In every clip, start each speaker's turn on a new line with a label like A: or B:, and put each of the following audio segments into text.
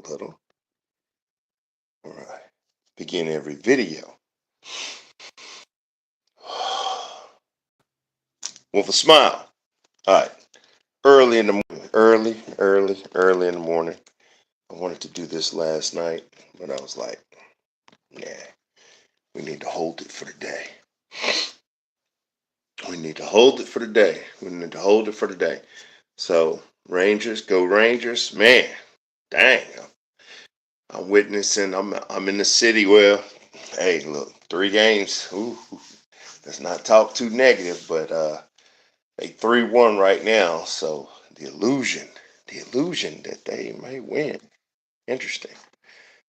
A: a little. All right. Begin every video with a smile. All right. Early in the morning. Early in the morning. I wanted to do this last night, but I was like, nah, we need to hold it for the day. We need to hold it for the day. We need to hold it for the day. So, Rangers, go Rangers. Man, dang. I'm witnessing, I'm in the city. Well, hey, look, 3 games. Ooh, let's not talk too negative, but they 3-1 right now. So the illusion that they may win. Interesting.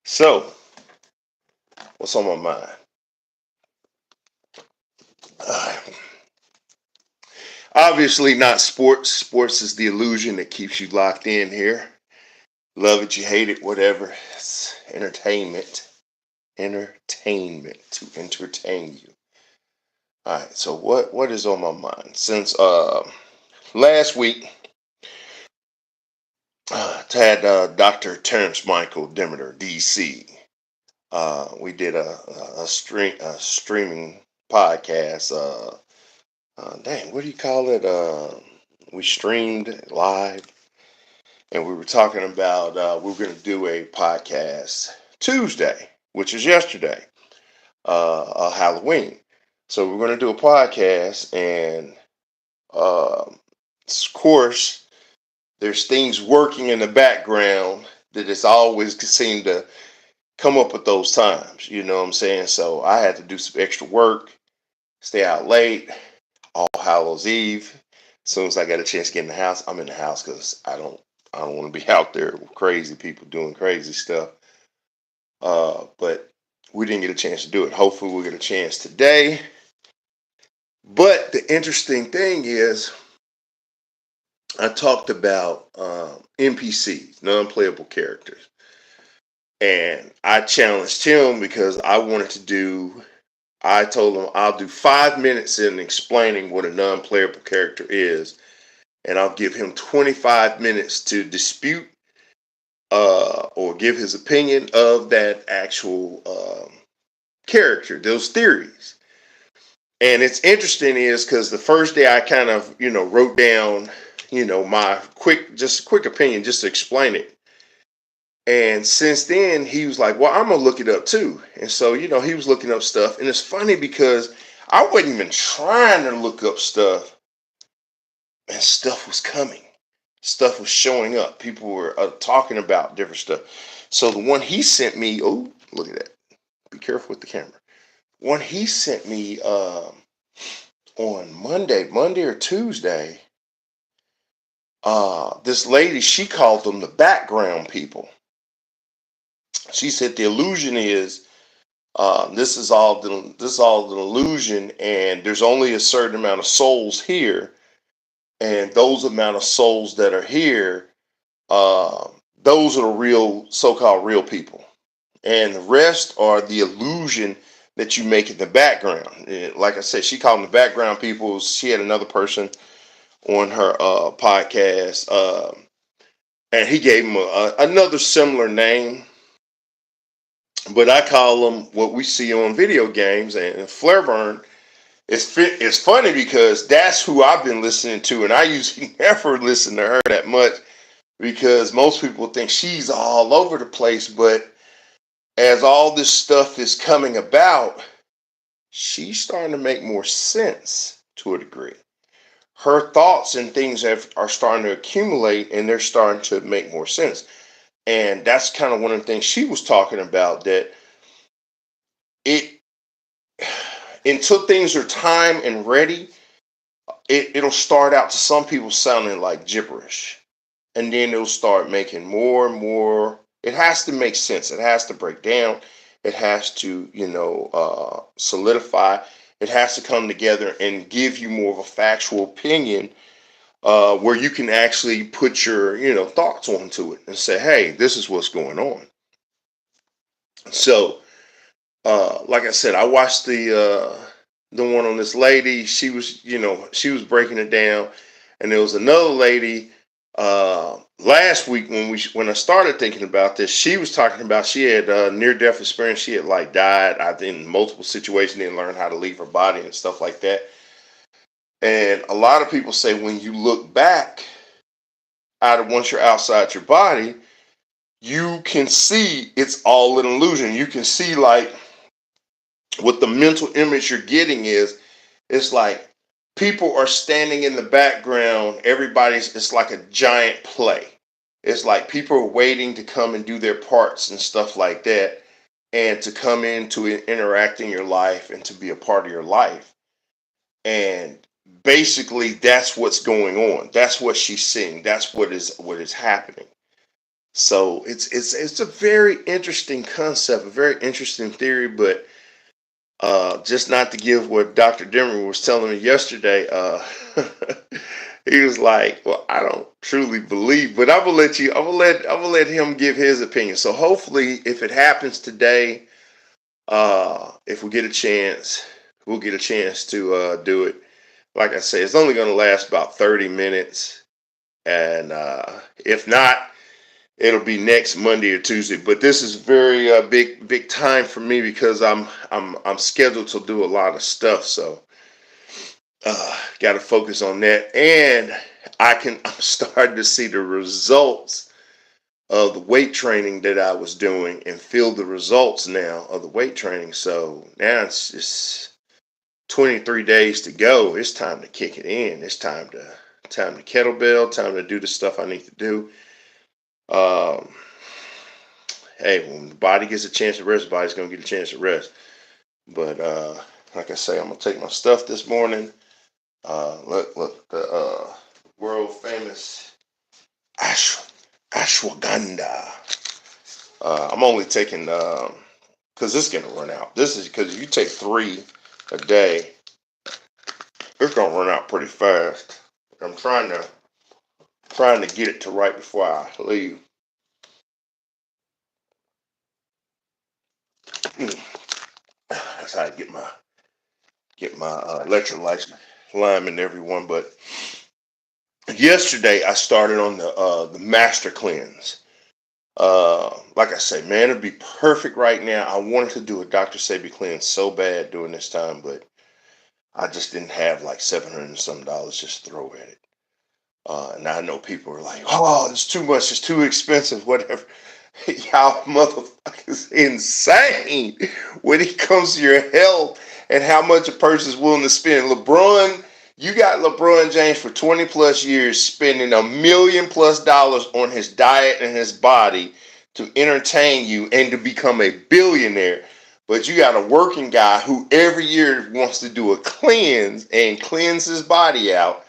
A: So, what's on my mind? Uh, Obviously not sports. Sports is the illusion that keeps you locked in here. Love it, you hate it, whatever. It's entertainment. Entertainment to entertain you. All right. So what is on my mind since last week? Had Dr. Terrence Michael Demeter, DC. We did a streaming podcast. Dang, what do you call it? We streamed live, and we were talking about we were going to do a podcast Tuesday, which is yesterday, Halloween. So we're going to do a podcast, and of course, there's things working in the background that has always seemed to come up at those times. You know what I'm saying? So I had to do some extra work, stay out late, All Hallows Eve. As soon as I got a chance to get in the house, I'm in the house because I don't want to be out there with crazy people doing crazy stuff. But we didn't get a chance to do it. Hopefully we'll get a chance today. But the interesting thing is I talked about NPCs, non-playable characters. And I challenged him because I told him I'll do 5 minutes in explaining what a non-playable character is. And I'll give him 25 minutes to dispute or give his opinion of that actual character, those theories. And it's interesting is because the first day I kind of, wrote down, my quick opinion just to explain it. And since then, he was like, well, I'm going to look it up too. And so, he was looking up stuff. And it's funny because I wasn't even trying to look up stuff, and stuff was coming. Stuff was showing up. People were talking about different stuff. So the one he sent me, oh, look at that. Be careful with the camera. One he sent me on Monday or Tuesday, this lady, she called them the background people. She said the illusion is this is all an illusion, and there's only a certain amount of souls here, and those amount of souls that are here, those are the real so-called real people, and the rest are the illusion that you make in the background. And like I said, she called them the background people. She had another person on her podcast, and he gave him another similar name, but I call them what we see on video games. And Flairburn, it's funny because that's who I've been listening to, and I usually never listen to her that much because most people think she's all over the place. But as all this stuff is coming about, she's starting to make more sense to a degree. Her thoughts and things are starting to accumulate, and they're starting to make more sense. And that's kind of one of the things she was talking about, that it until things are time and ready, it'll start out to some people sounding like gibberish, and then it'll start making more and more. It has to make sense. It has to break down. It has to, solidify. It has to come together and give you more of a factual opinion, where you can actually put your, thoughts onto it and say, hey, this is what's going on. So, like I said, I watched the one on this lady. She was breaking it down, and there was another lady Last week when I started thinking about this, she was talking about she had near death experience. She had like died, I think, in multiple situations, didn't learn how to leave her body and stuff like that. And a lot of people say when you look back out of once you're outside your body, you can see it's all an illusion. You can see like what the mental image you're getting is. It's like people are standing in the background. Everybody's, it's like a giant play. It's like people are waiting to come and do their parts and stuff like that, and to come into interact in your life and to be a part of your life. And basically, that's what's going on. That's what she's seeing. That's what is happening. So it's a very interesting concept, a very interesting theory, but just not to give what Dr. Dimmer was telling me yesterday. He was like, "Well, I don't truly believe, but I'm gonna let you. I'm gonna let him give his opinion. So hopefully, if it happens today, if we get a chance, we'll get a chance to do it. Like I say, it's only gonna last about 30 minutes, and if not, it'll be next Monday or Tuesday. But this is very big time for me because I'm scheduled to do a lot of stuff. So got to focus on that, and I'm starting to see the results of the weight training that I was doing, and feel the results now of the weight training. So now it's just 23 days to go. It's time to kick it in. It's time to kettlebell. Time to do the stuff I need to do. Um, hey, when the body gets a chance to rest, the body's gonna get a chance to rest. But like I say, I'm gonna take my stuff this morning. Look, the world famous ashwagandha. I'm only taking because this is gonna run out. This is because if you take 3 a day, it's gonna run out pretty fast. I'm trying to get it to right before I leave. That's how I get my electrolytes, lime, and everyone. But yesterday I started on the master cleanse. Like I say, man, it'd be perfect right now. I wanted to do a Dr. Sebi cleanse so bad during this time, but I just didn't have like 700 and some dollars just to throw at it. And I know people are like, "Oh, it's too much. It's too expensive. Whatever." Y'all motherfuckers insane when it comes to your health and how much a person's willing to spend. You got LeBron James for 20 plus years spending $1 million+ on his diet and his body to entertain you and to become a billionaire. But you got a working guy who every year wants to do a cleanse and cleanse his body out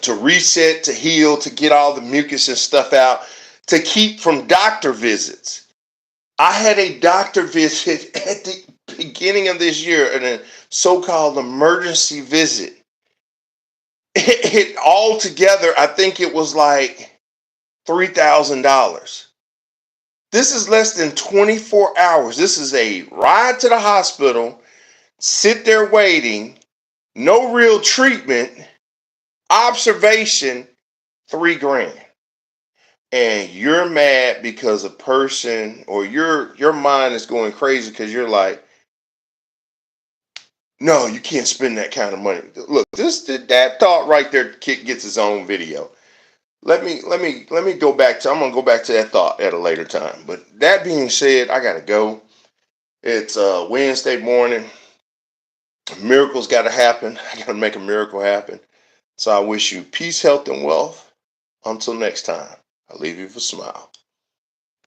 A: to reset, to heal, to get all the mucus and stuff out, to keep from doctor visits. I had a doctor visit at the beginning of this year, and a so-called emergency visit. It all together, I think it was like $3,000. This is less than 24 hours. This is a ride to the hospital, sit there waiting, no real treatment, observation, $3,000. And you're mad because a person, or your mind is going crazy because you're like, no, you can't spend that kind of money. Look, that thought right there gets its own video. Let me go back to. I'm gonna go back to that thought at a later time. But that being said, I gotta go. It's Wednesday morning. Miracles got to happen. I gotta make a miracle happen. So I wish you peace, health, and wealth. Until next time, I leave you with a smile.